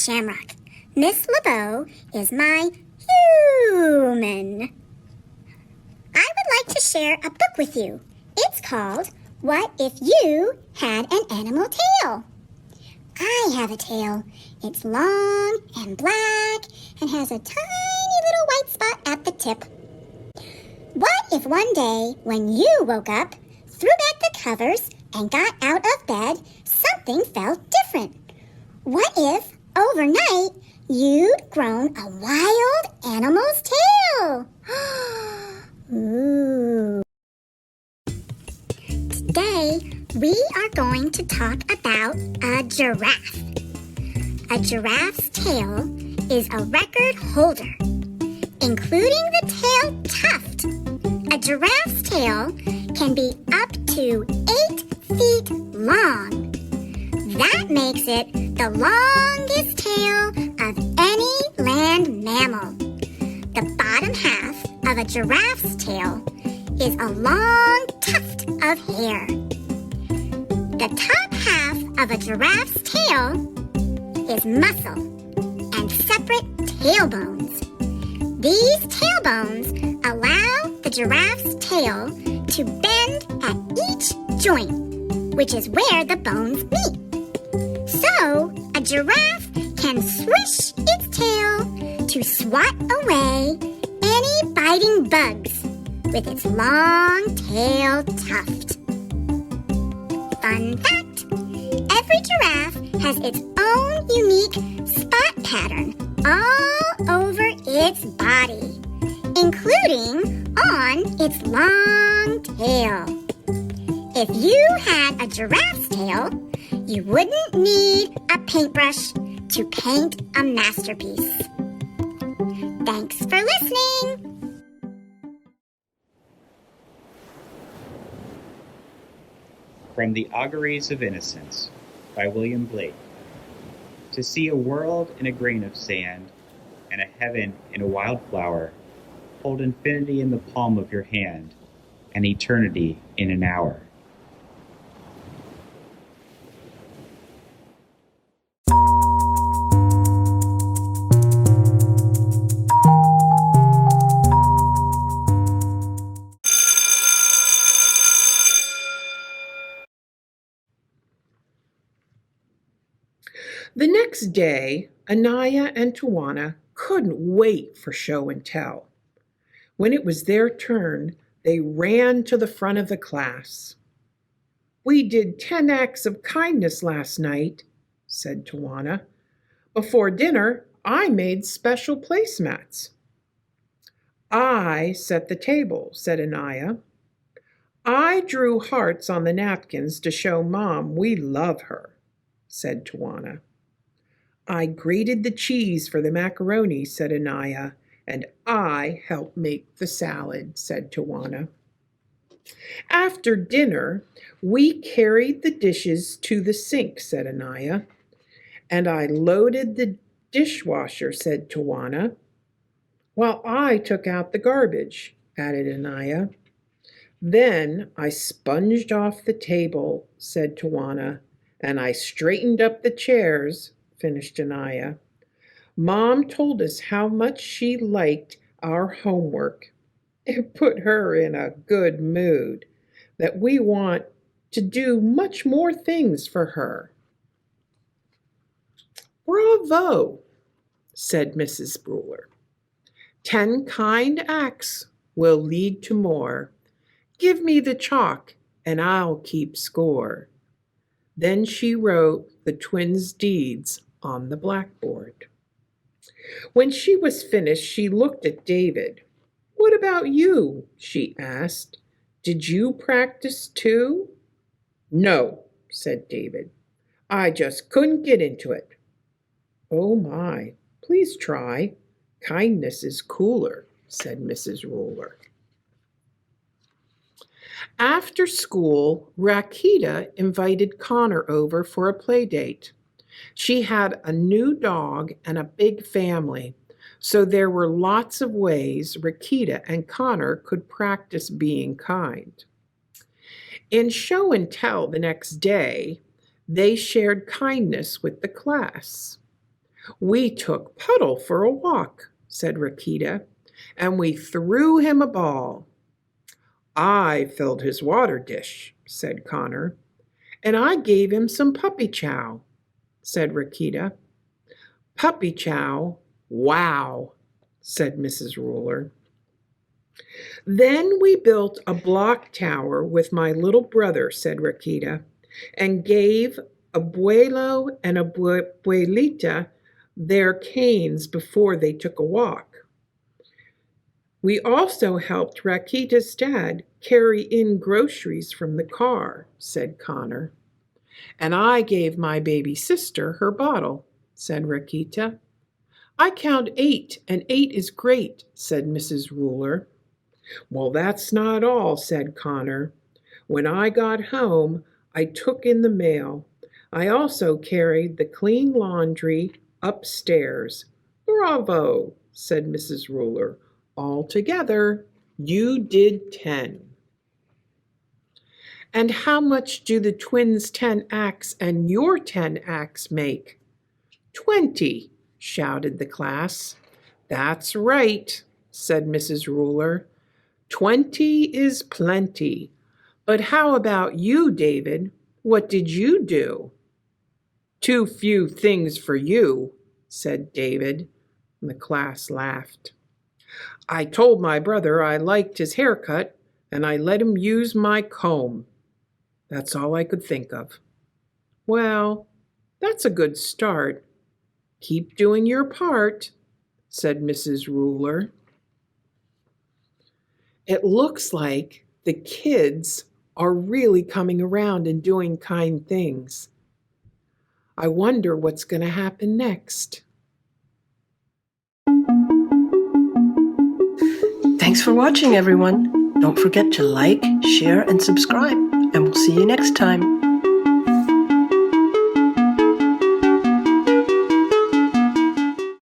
Shamrock. Miss LeBeau is my human. I would like to share a book with you. It's called What If You Had an Animal Tail? I have a tail. It's long and black and has a tiny little white spot at the tip. What if one day when you woke up, threw back the covers, and got out of bed, something felt different? What if overnight you'd grown a wild animal's tail? Ooh. Today, we are going to talk about a giraffe. A giraffe's tail is a record holder, including the tail tuft. A giraffe's tail can be up to 8 feet long. That makes it the longest tail of any land mammal. The bottom half of a giraffe's tail is a long tuft of hair. The top half of a giraffe's tail is muscle and separate tailbones. These tailbones allow the giraffe's tail to bend at each joint, which is where the bones meet. So, a giraffe can swish its tail to swat away any biting bugs with its long tail tuft. Fun fact, every giraffe has its own unique spot pattern all over its body, including on its long tail. If you had a giraffe's tail, you wouldn't need a paintbrush to paint a masterpiece. Thanks for listening! From the Auguries of Innocence by William Blake. To see a world in a grain of sand and a heaven in a wildflower, hold infinity in the palm of your hand and eternity in an hour. The next day, Anaya and Tawana couldn't wait for show and tell. When it was their turn, they ran to the front of the class. "We did 10 acts of kindness last night," said Tawana. "Before dinner, I made special placemats." "I set the table," said Anaya. "I drew hearts on the napkins to show Mom we love her," said Tawana. "I grated the cheese for the macaroni," said Anaya, "and I helped make the salad," said Tawana. "After dinner, we carried the dishes to the sink," said Anaya. "And I loaded the dishwasher," said Tawana. "While I took out the garbage," added Anaya. "Then I sponged off the table," said Tawana, "and I straightened up the chairs," finished Anaya. "Mom told us how much she liked our homework. It put her in a good mood, that we want to do much more things for her." "Bravo," said Mrs. Bruler. "10 kind acts will lead to more. Give me the chalk and I'll keep score." Then she wrote the twins' deeds on the blackboard. When she was finished, she looked at David. "What about you?" she asked. "Did you practice too?" "No," said David. "I just couldn't get into it." "Oh my, please try. Kindness is cooler," said Mrs. Ruler. After school, Rakita invited Connor over for a play date. She had a new dog and a big family, so there were lots of ways Rakita and Connor could practice being kind. In show and tell the next day, they shared kindness with the class. We took Puddle for a walk, said Rakita, and we threw him a ball. I filled his water dish, said Connor, and I gave him some puppy chow, said Rakita. Puppy chow, wow, said Mrs. Ruler. Then we built a block tower with my little brother, said Rakita, and gave Abuelo and Abuelita their canes before they took a walk. We also helped Rakita's dad carry in groceries from the car, said Connor. And I gave my baby sister her bottle, said Rakita. I count 8, and 8 is great, said Mrs. Ruler. Well, that's not all, said Connor. When I got home, I took in the mail. I also carried the clean laundry upstairs. Bravo, said Mrs. Ruler. Altogether, you did 10. And how much do the twins' 10 acts and your 10 acts make? 20, shouted the class. That's right, said Mrs. Ruler. 20 is plenty. But how about you, David? What did you do? Too few things for you, said David, and the class laughed. I told my brother I liked his haircut, and I let him use my comb. That's all I could think of. Well, that's a good start. Keep doing your part, said Mrs. Ruler. It looks like the kids are really coming around and doing kind things. I wonder what's going to happen next. Thanks for watching, everyone. Don't forget to like, share, and subscribe, and we'll see you next time.